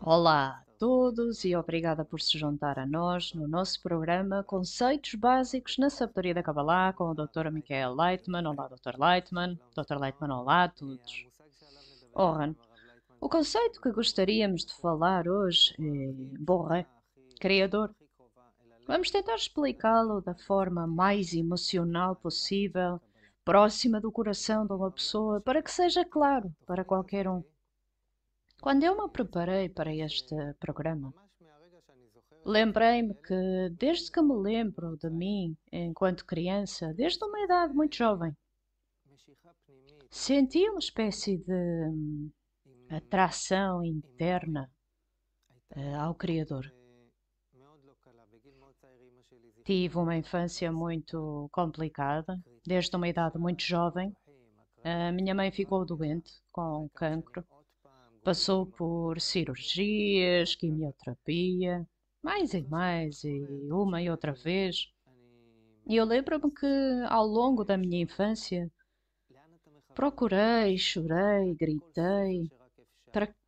Olá a todos e obrigada por se juntar a nós no nosso programa Conceitos Básicos na Sabedoria da Kabbalah com o Dr. Michael Leitman. Olá, Dr. Leitman. Dr. Leitman, olá a todos. Oran, o conceito que gostaríamos de falar hoje é Boré, Criador. Vamos tentar explicá-lo da forma mais emocional possível, próxima do coração de uma pessoa, para que seja claro para qualquer um. Quando eu me preparei para este programa, lembrei-me que, desde que me lembro de mim enquanto criança, desde uma idade muito jovem, senti uma espécie de atração interna ao Criador. Tive uma infância muito complicada, desde uma idade muito jovem. A minha mãe ficou doente com cancro, passou por cirurgias, quimioterapia, mais e mais, e uma e outra vez. E eu lembro-me que, ao longo da minha infância, procurei, chorei, gritei.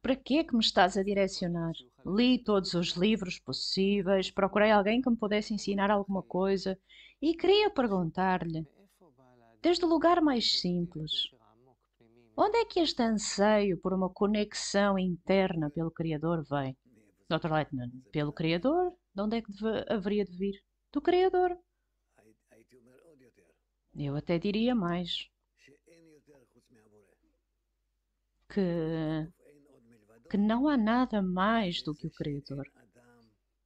Para que é que me estás a direcionar? Li todos os livros possíveis, procurei alguém que me pudesse ensinar alguma coisa e queria perguntar-lhe, desde o lugar mais simples, onde é que este anseio por uma conexão interna pelo Criador vem? Dr. Leitman, pelo Criador? De onde é que haveria de vir? Do Criador. Eu até diria mais, que, que não há nada mais do que o Criador.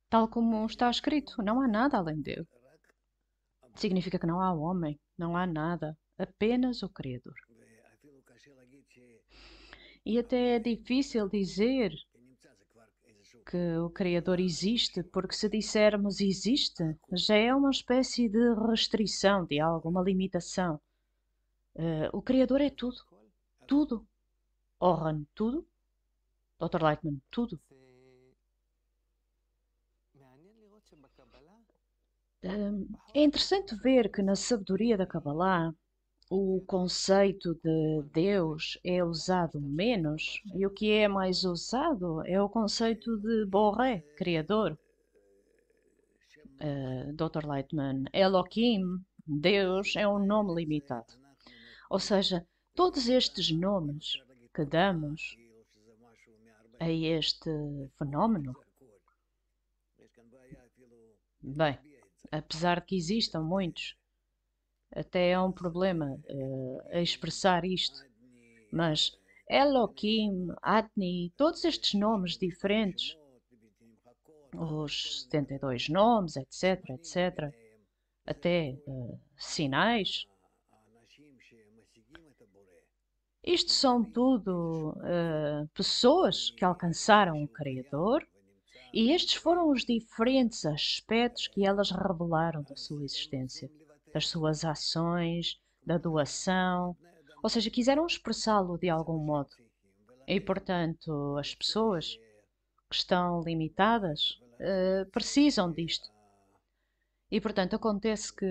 Tal como está escrito, não há nada além dele. Significa que não há homem, não há nada, apenas o Criador. E até é difícil dizer que o Criador existe, porque se dissermos existe, já é uma espécie de restrição de algo, uma limitação. O Criador é tudo, tudo. Oran, tudo. Dr. Leitman, tudo. É interessante ver que na sabedoria da Kabbalah o conceito de Deus é usado menos e o que é mais usado é o conceito de Boré, Criador. Dr. Leitman, Elohim, Deus, é um nome limitado. Ou seja, todos estes nomes que damos a este fenómeno, bem, apesar de que existam muitos, até é um problema a expressar isto, mas Elohim, Atni, todos estes nomes diferentes, os 72 nomes, etc, etc, até sinais, isto são tudo pessoas que alcançaram o Criador e estes foram os diferentes aspectos que elas revelaram da sua existência, das suas ações, da doação, ou seja, quiseram expressá-lo de algum modo. E, portanto, as pessoas que estão limitadas precisam disto. E, portanto, acontece que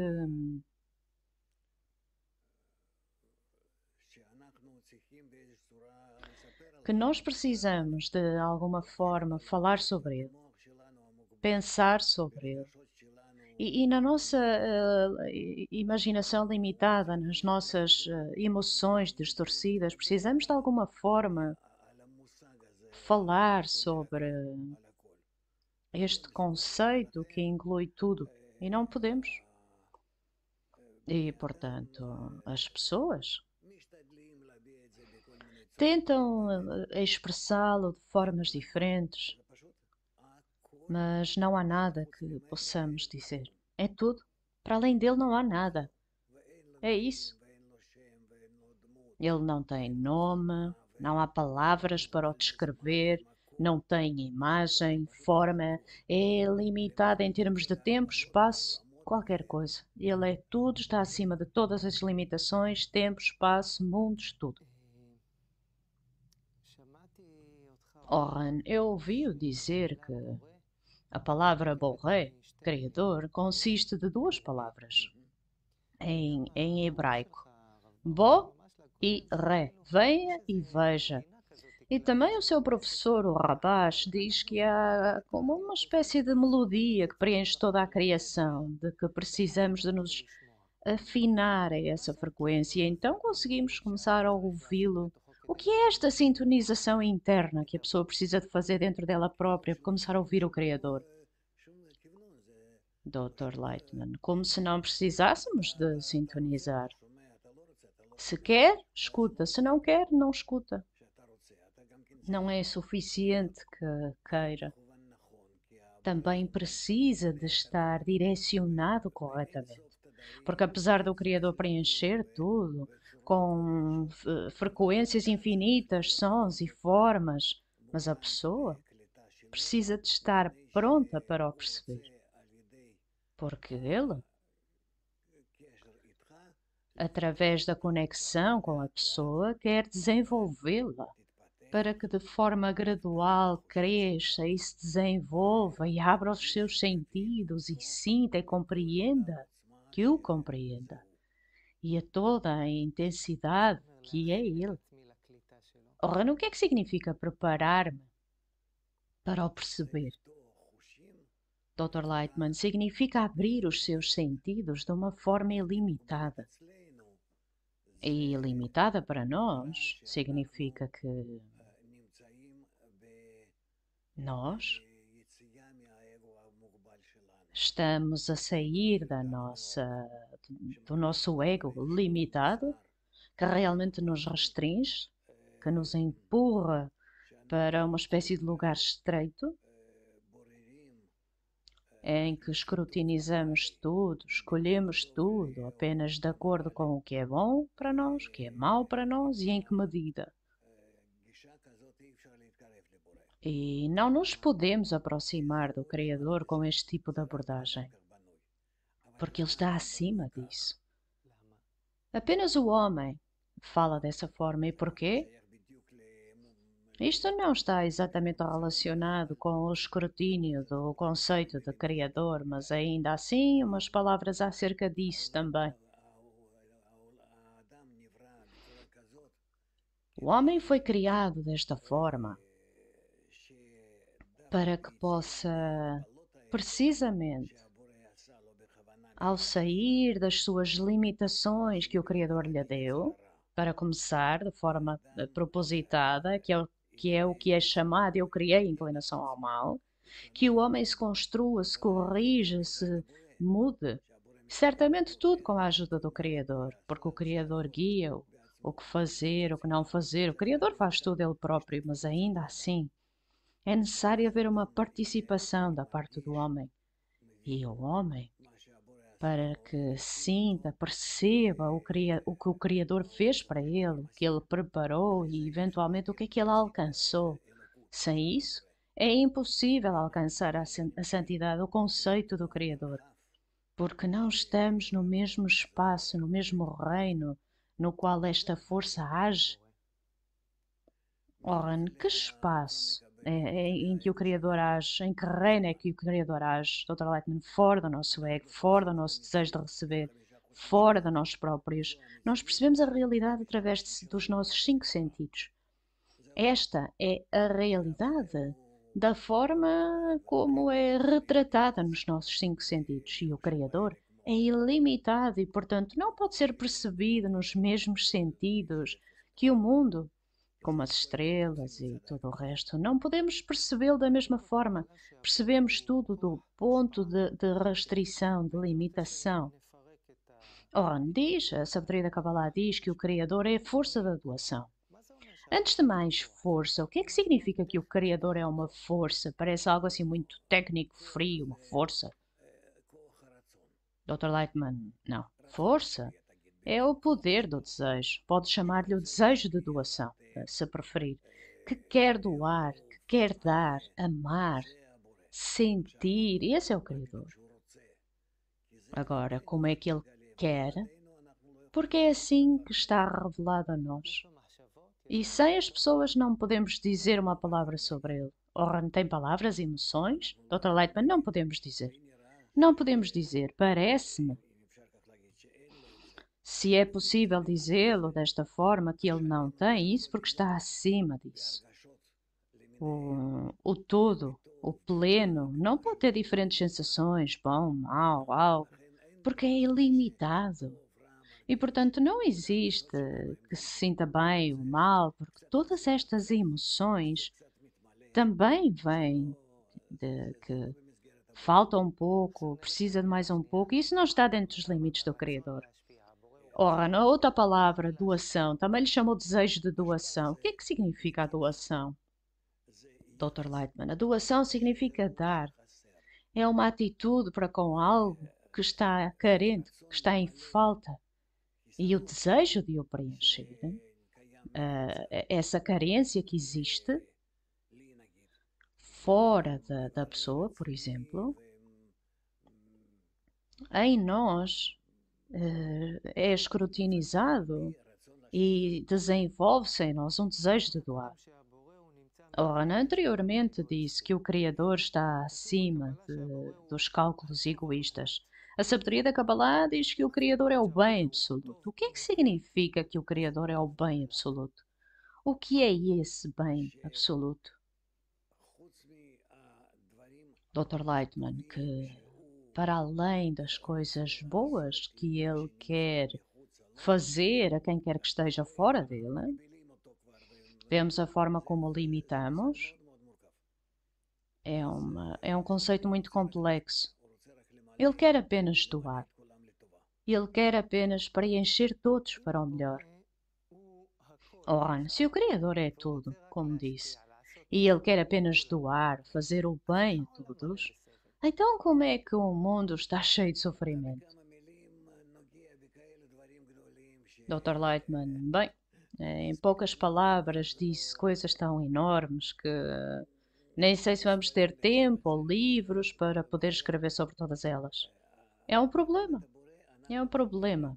nós precisamos, de alguma forma, falar sobre ele, pensar sobre ele. E na nossa imaginação limitada, nas nossas emoções distorcidas, precisamos de alguma forma falar sobre este conceito que inclui tudo. E não podemos. E, portanto, as pessoas tentam expressá-lo de formas diferentes, mas não há nada que possamos dizer. É tudo. Para além dele não há nada. É isso. Ele não tem nome, não há palavras para o descrever, não tem imagem, forma, é limitado em termos de tempo, espaço, qualquer coisa. Ele é tudo, está acima de todas as limitações, tempo, espaço, mundos, tudo. Oran, eu ouvi-o dizer que a palavra Boré, Criador, consiste de duas palavras em hebraico. Bo e Ré, venha e veja. E também o seu professor, o rapaz, diz que há como uma espécie de melodia que preenche toda a criação, de que precisamos de nos afinar a essa frequência, e então conseguimos começar a ouvi-lo. O que é esta sintonização interna que a pessoa precisa de fazer dentro dela própria para começar a ouvir o Criador? Dr. Lightman, como se não precisássemos de sintonizar. Se quer, escuta. Se não quer, não escuta. Não é suficiente que queira. Também precisa de estar direcionado corretamente. Porque apesar do Criador preencher tudo, com frequências infinitas, sons e formas, mas a pessoa precisa de estar pronta para o perceber. Porque ele, através da conexão com a pessoa, quer desenvolvê-la para que de forma gradual cresça e se desenvolva e abra os seus sentidos e sinta e compreenda que o compreenda e a toda a intensidade que é ele. Ora, o que é que significa preparar-me para o perceber? Dr. Lightman, significa abrir os seus sentidos de uma forma ilimitada. E ilimitada para nós significa que nós estamos a sair do nosso ego limitado, que realmente nos restringe, que nos empurra para uma espécie de lugar estreito, em que escrutinizamos tudo, escolhemos tudo apenas de acordo com o que é bom para nós, o que é mau para nós e em que medida. E não nos podemos aproximar do Criador com este tipo de abordagem, porque Ele está acima disso. Apenas o homem fala dessa forma. E porquê? Isto não está exatamente relacionado com o escrutínio do conceito de Criador, mas ainda assim umas palavras acerca disso também. O homem foi criado desta forma para que possa, precisamente, ao sair das suas limitações que o Criador lhe deu, para começar de forma propositada, que é o que é chamado eu criei inclinação ao mal, que o homem se construa, se corrija, se mude, certamente tudo com a ajuda do Criador, porque o Criador guia-o, o que fazer, o que não fazer. O Criador faz tudo ele próprio, mas ainda assim é necessário haver uma participação da parte do homem. E o homem, para que sinta, perceba o que o Criador fez para ele, o que ele preparou e eventualmente o que é que ele alcançou. Sem isso, é impossível alcançar a santidade, o conceito do Criador, porque não estamos no mesmo espaço, no mesmo reino no qual esta força age. Ora, que espaço em que o Criador age, em que reino é que o Criador age, Dr. Lightman? Fora do nosso ego, fora do nosso desejo de receber, fora de nós próprios. Nós percebemos a realidade através dos nossos 5 sentidos. Esta é a realidade da forma como é retratada nos nossos 5 sentidos. E o Criador é ilimitado e, portanto, não pode ser percebido nos mesmos sentidos que o mundo, como as estrelas e todo o resto. Não podemos percebê-lo da mesma forma. Percebemos tudo do ponto de restrição, de limitação. Ora, a sabedoria da Kabbalah diz que o Criador é a força da doação. Antes de mais, força. O que é que significa que o Criador é uma força? Parece algo assim muito técnico, frio, uma força. Dr. Lightman, não. Força é o poder do desejo. Pode chamar-lhe o desejo de doação, se preferir. Que quer doar, que quer dar, amar, sentir. Esse é o Criador. Agora, como é que ele quer? Porque é assim que está revelado a nós. E sem as pessoas não podemos dizer uma palavra sobre ele. Ora, não tem palavras, emoções? Dr. Lightman, não podemos dizer. Não podemos dizer. Parece-me, se é possível dizê-lo desta forma, que ele não tem isso porque está acima disso. O todo, o pleno, não pode ter diferentes sensações, bom, mau, algo, porque é ilimitado. E, portanto, não existe que se sinta bem ou mal, porque todas estas emoções também vêm de que falta um pouco, precisa de mais um pouco, e isso não está dentro dos limites do Criador. Ora, na outra palavra, doação, também lhe chamou desejo de doação. O que é que significa a doação, Dr. Lightman? A doação significa dar. É uma atitude para com algo que está carente, que está em falta. E o desejo de o preencher, essa carência que existe fora da pessoa, por exemplo, em nós é escrutinizado e desenvolve-se em nós um desejo de doar. Ora, anteriormente disse que o Criador está acima dos cálculos egoístas. A sabedoria da Kabbalah diz que o Criador é o bem absoluto. O que é que significa que o Criador é o bem absoluto? O que é esse bem absoluto? Dr. Lightman, que para além das coisas boas que ele quer fazer a quem quer que esteja fora dele, vemos a forma como o limitamos. É um conceito muito complexo. Ele quer apenas doar. Ele quer apenas preencher todos para o melhor. Ora, se o Criador é tudo, como disse, e ele quer apenas doar, fazer o bem a todos, então como é que o mundo está cheio de sofrimento? Dr. Lightman, bem, em poucas palavras disse coisas tão enormes que nem sei se vamos ter tempo ou livros para poder escrever sobre todas elas. É um problema. É um problema.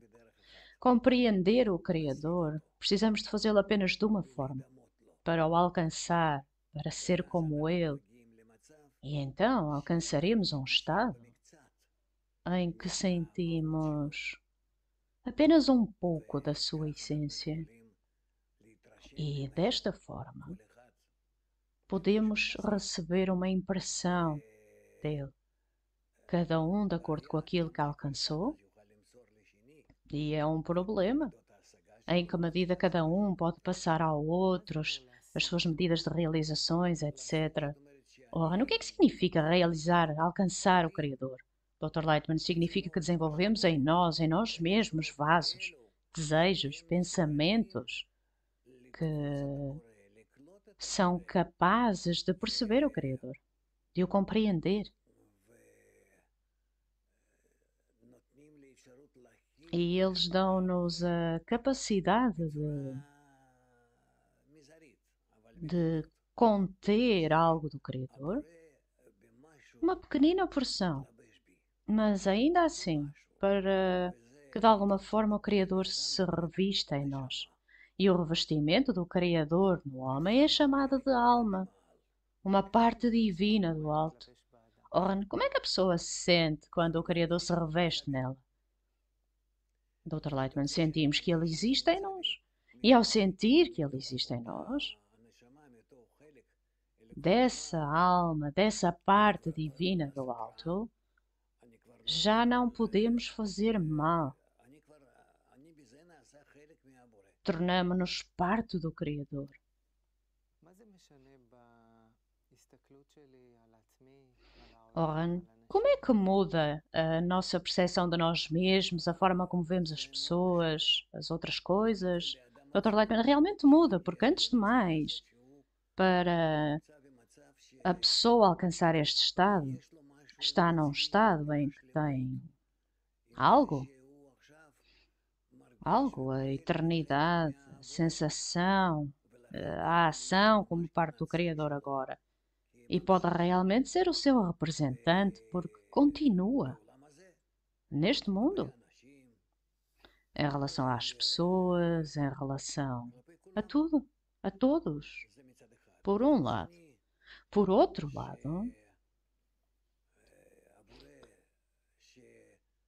Compreender o Criador, precisamos de fazê-lo apenas de uma forma, para o alcançar, para ser como Ele. E então alcançaremos um estado em que sentimos apenas um pouco da sua essência. E desta forma podemos receber uma impressão dele, cada um de acordo com aquilo que alcançou, e é um problema. Em que medida cada um pode passar a outros as suas medidas de realizações, etc. Ora, no que é que significa realizar, alcançar o Criador? Dr. Lightman, significa que desenvolvemos em nós mesmos, vasos, desejos, pensamentos que são capazes de perceber o Criador, de o compreender. E eles dão-nos a capacidade de conter algo do Criador, uma pequenina porção, mas ainda assim, para que de alguma forma o Criador se revista em nós. E o revestimento do Criador no homem é chamado de alma, uma parte divina do alto. Ora, como é que a pessoa se sente quando o Criador se reveste nela? Dr. Lightman, sentimos que ele existe em nós. E ao sentir que ele existe em nós, dessa alma, dessa parte divina do alto, já não podemos fazer mal. Tornamo-nos parte do Criador. Ora, como é que muda a nossa percepção de nós mesmos, a forma como vemos as pessoas, as outras coisas? Dr. Leitman, realmente muda, porque antes de mais, para a pessoa alcançar este estado, está num estado em que tem algo, a eternidade, a sensação, a ação como parte do Criador agora. E pode realmente ser o seu representante, porque continua neste mundo, em relação às pessoas, em relação a tudo, a todos, por um lado. Por outro lado,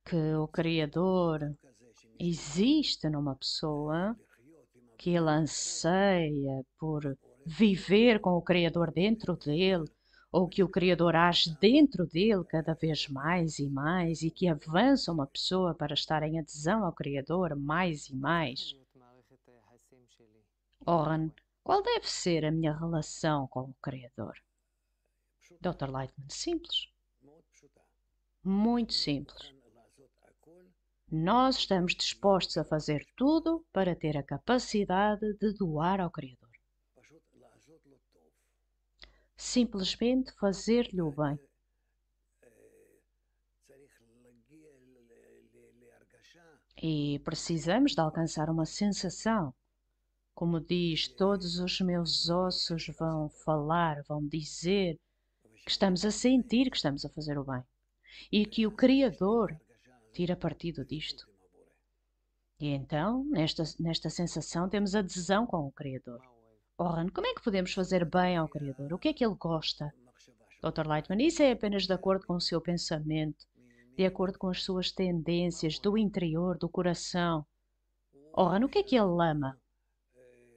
que o Criador existe numa pessoa, que ele anseia por viver com o Criador dentro dele, ou que o Criador age dentro dele cada vez mais e que avança uma pessoa para estar em adesão ao Criador mais e mais. Oran, qual deve ser a minha relação com o Criador? Dr. Lightman, simples, muito simples. Nós estamos dispostos a fazer tudo para ter a capacidade de doar ao Criador. Simplesmente fazer-lhe o bem. E precisamos de alcançar uma sensação. Como diz, todos os meus ossos vão falar, vão dizer que estamos a sentir que estamos a fazer o bem. E que o Criador tira partido disto. E então, nesta sensação, temos adesão com o Criador. Oran, como é que podemos fazer bem ao Criador? O que é que ele gosta? Dr. Lightman, isso é apenas de acordo com o seu pensamento, de acordo com as suas tendências do interior, do coração. Oran, o que é que ele ama?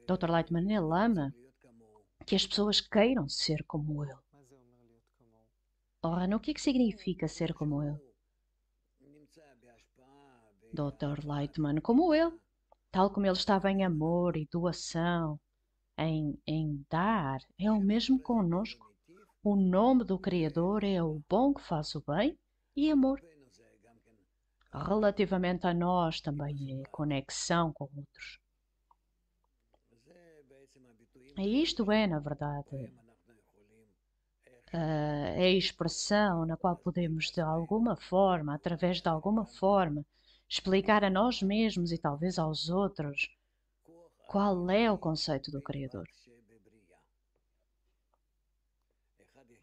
Dr. Lightman, ele ama que as pessoas queiram ser como ele. Oran, o que é que significa ser como ele? Dr. Lightman, como ele. Tal como ele estava em amor e doação, em dar, é o mesmo conosco. O nome do Criador é o bom que faz o bem e amor. Relativamente a nós também é conexão com outros. E isto é, na verdade, a expressão na qual podemos, de alguma forma, através de alguma forma, explicar a nós mesmos e talvez aos outros qual é o conceito do Criador.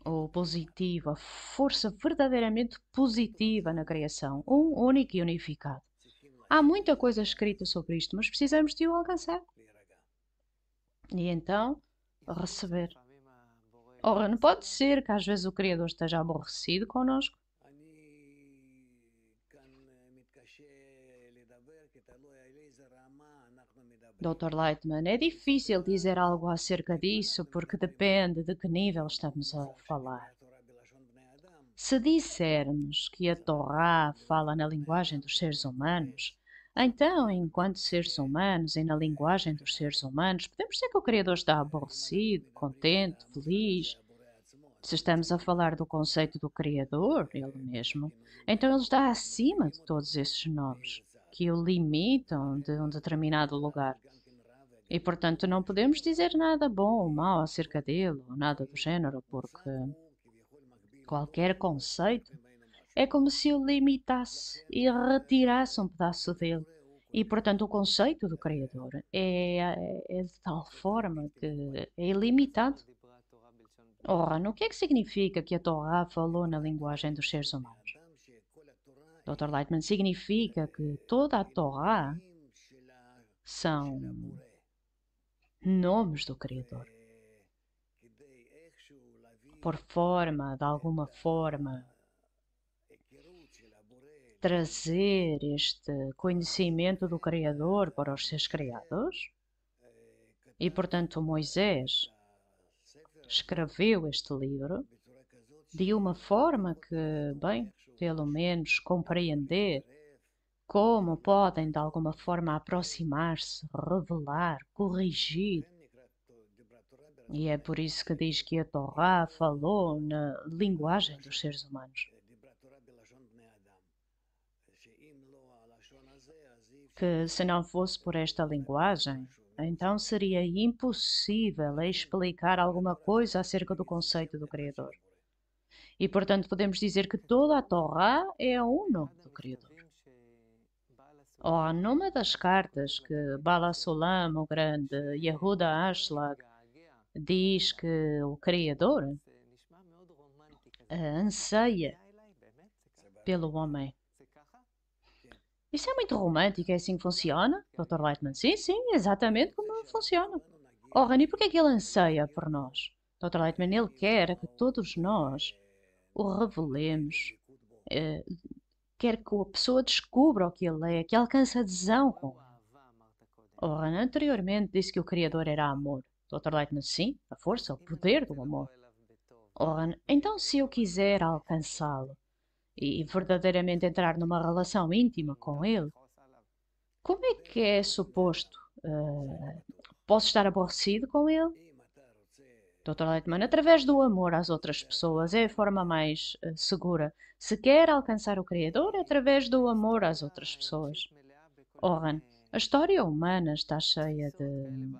O positivo, a força verdadeiramente positiva na criação, único e unificado. Há muita coisa escrita sobre isto, mas precisamos de o alcançar. E então, receber. Ora, não pode ser que às vezes o Criador esteja aborrecido connosco. Dr. Lightman, é difícil dizer algo acerca disso porque depende de que nível estamos a falar. Se dissermos que a Torá fala na linguagem dos seres humanos, então, enquanto seres humanos e na linguagem dos seres humanos, podemos dizer que o Criador está aborrecido, contente, feliz. Se estamos a falar do conceito do Criador, ele mesmo, então ele está acima de todos esses nomes que o limitam de um determinado lugar. E, portanto, não podemos dizer nada bom ou mau acerca dele, ou nada do género, porque qualquer conceito é como se o limitasse e retirasse um pedaço dele. E, portanto, o conceito do Criador é de tal forma que é ilimitado. Ora, o que é que significa que a Torá falou na linguagem dos seres humanos? Dr. Lightman, significa que toda a Torá são nomes do Criador. Por forma, de alguma forma, trazer este conhecimento do Criador para os seus criados. E, portanto, Moisés escreveu este livro de uma forma que, bem, pelo menos compreender como podem de alguma forma aproximar-se, revelar, corrigir. E é por isso que diz que a Torá falou na linguagem dos seres humanos. Que se não fosse por esta linguagem, então seria impossível explicar alguma coisa acerca do conceito do Criador. E, portanto, podemos dizer que toda a Torá é um nome do Criador. Numa das cartas que Bala Sulam, o grande Yehuda Ashlag, diz que o Criador anseia pelo homem. Isso é muito romântico, é assim que funciona, Dr. Lightman? Sim, exatamente como funciona. Rani, por que é que ele anseia por nós? Dr. Lightman, ele quer que todos nós o revelemos, quer que a pessoa descubra o que ele é, que alcance adesão com ele. Anteriormente disse que o Criador era amor. Dr. Lightman, sim, a força, o poder do amor. Oran, então se eu quiser alcançá-lo e verdadeiramente entrar numa relação íntima com ele, como é que é suposto? Posso estar aborrecido com ele? Dr. Lightman, através do amor às outras pessoas é a forma mais segura. Se quer alcançar o Criador, é através do amor às outras pessoas. Oran, a história humana está cheia de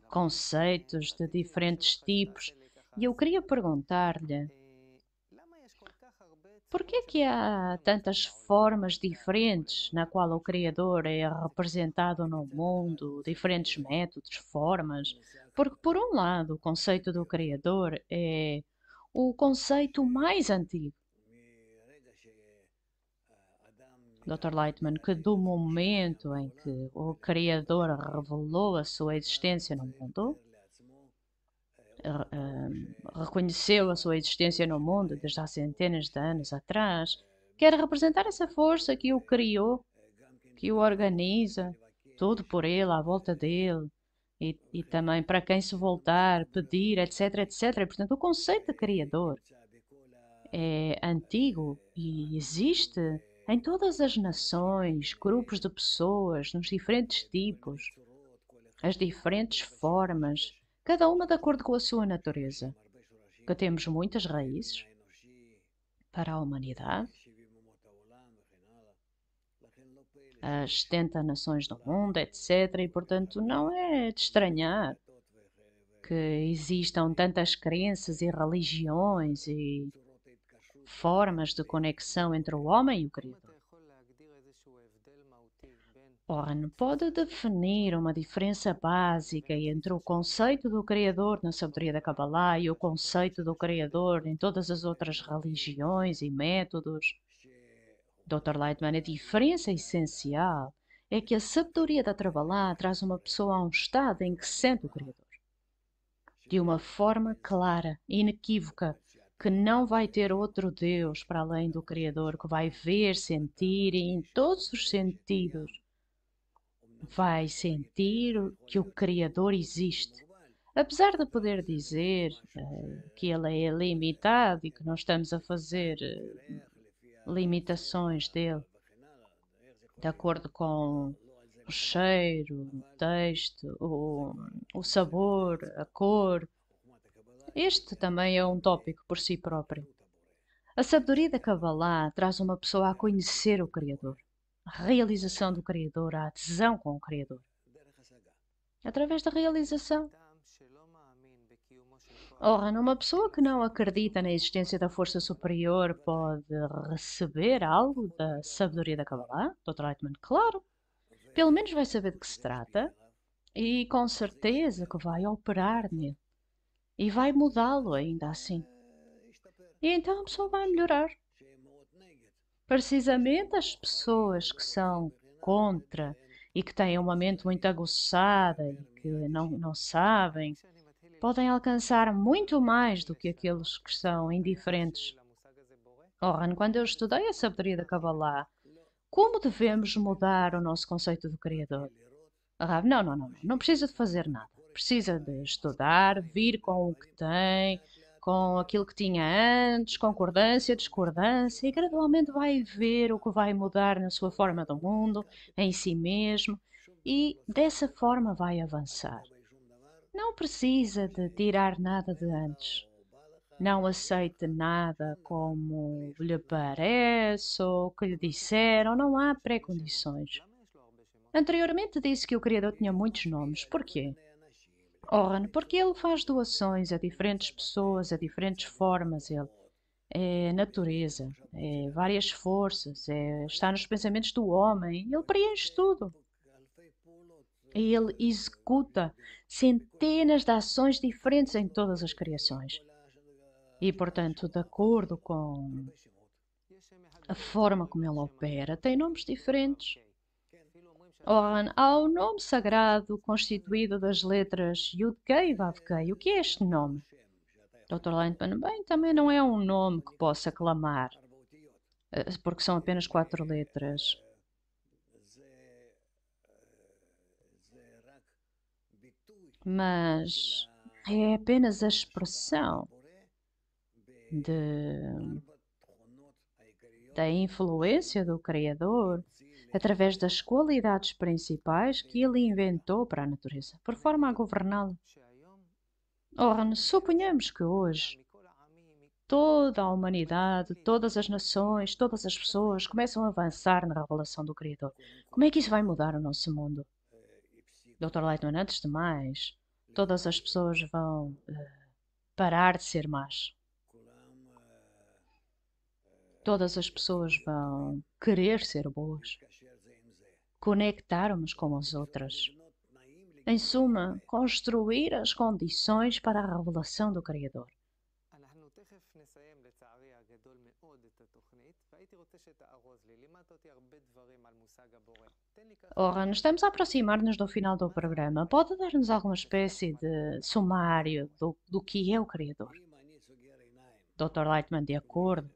conceitos de diferentes tipos e eu queria perguntar-lhe por que é que há tantas formas diferentes na qual o Criador é representado no mundo, diferentes métodos, formas? Porque, por um lado, o conceito do Criador é o conceito mais antigo. Dr. Lightman, que do momento em que o Criador revelou a sua existência no mundo, reconheceu a sua existência no mundo desde há centenas de anos atrás, quer representar essa força que o criou, que o organiza, tudo por ele, à volta dele, e também para quem se voltar, pedir, etc, etc. E, portanto, o conceito de Criador é antigo e existe em todas as nações, grupos de pessoas, nos diferentes tipos, as diferentes formas, cada uma de acordo com a sua natureza, que temos muitas raízes para a humanidade, as 70 nações do mundo, etc. E, portanto, não é de estranhar que existam tantas crenças e religiões e formas de conexão entre o homem e o Criador. Oran, pode definir uma diferença básica entre o conceito do Criador na sabedoria da Kabbalah e o conceito do Criador em todas as outras religiões e métodos? Dr. Lightman, a diferença essencial é que a sabedoria da Kabbalah traz uma pessoa a um estado em que sente o Criador, de uma forma clara, inequívoca, que não vai ter outro Deus para além do Criador, que vai ver, sentir e em todos os sentidos vai sentir que o Criador existe. Apesar de poder dizer que ele é limitado e que nós estamos a fazer limitações dele, de acordo com o cheiro, o texto, o sabor, a cor. Este também é um tópico por si próprio. A sabedoria da Kabbalah traz uma pessoa a conhecer o Criador, a realização do Criador, a adesão com o Criador. Através da realização. Ora, numa pessoa que não acredita na existência da força superior pode receber algo da sabedoria da Kabbalah? Dr. Lightman, claro. Pelo menos vai saber de que se trata e com certeza que vai operar nele e vai mudá-lo ainda assim. E então a pessoa vai melhorar. Precisamente as pessoas que são contra e que têm uma mente muito aguçada e que não sabem, podem alcançar muito mais do que aqueles que são indiferentes. Oran, quando eu estudei a sabedoria da Kabbalah, como devemos mudar o nosso conceito do Criador? Rav, não precisa de fazer nada. Precisa de estudar, vir com o que tem, com aquilo que tinha antes, concordância, discordância, e gradualmente vai ver o que vai mudar na sua forma do mundo, em si mesmo, e dessa forma vai avançar. Não precisa de tirar nada de antes. Não aceite nada como lhe parece ou que lhe disseram, não há pré-condições. Anteriormente disse que o Criador tinha muitos nomes. Porquê? Oran, porque ele faz doações a diferentes pessoas, a diferentes formas. Ele é natureza, é várias forças, está nos pensamentos do homem. Ele preenche tudo. E ele executa centenas de ações diferentes em todas as criações. E, portanto, de acordo com a forma como ele opera, tem nomes diferentes. Oran, há o nome sagrado constituído das letras Yud-Kei e Vav-Kei. O que é este nome? Dr. Lightman, bem, também não é um nome que possa clamar, porque são apenas 4 letras. mas é apenas a expressão de, da influência do Criador através das qualidades principais que ele inventou para a natureza, por forma a governá-la. Ora, suponhamos que hoje toda a humanidade, todas as nações, todas as pessoas começam a avançar na revelação do Criador. Como é que isso vai mudar o nosso mundo? Dr. Lightman, antes de mais, todas as pessoas vão parar de ser más. Todas as pessoas vão querer ser boas, conectar umas com as outras. Em suma, construir as condições para a revelação do Criador. Ora, nos estamos a aproximar-nos do final do programa. Pode dar-nos alguma espécie de sumário do que é o Criador? Dr. Lightman, de acordo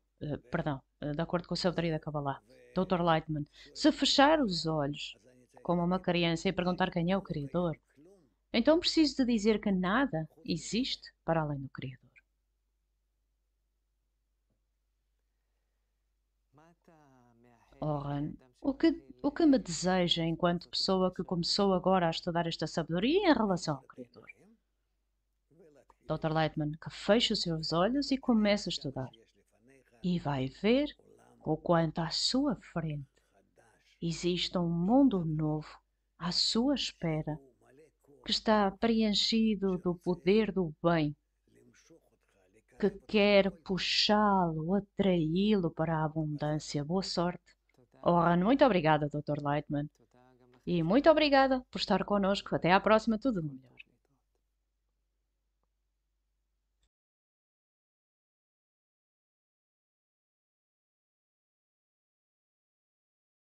com a sabedoria da Kabbalah. Dr. Lightman, se fechar os olhos, como uma criança, e perguntar quem é o Criador, então preciso de dizer que nada existe para além do Criador. Ora, o que me deseja enquanto pessoa que começou agora a estudar esta sabedoria em relação ao Criador? Dr. Lightman, que feche os seus olhos e comece a estudar. E vai ver o quanto à sua frente existe um mundo novo à sua espera, que está preenchido do poder do bem, que quer puxá-lo, atraí-lo para a abundância. Boa sorte. Ora, muito obrigada, Dr. Lightman. E muito obrigada por estar connosco. Até à próxima, tudo de melhor.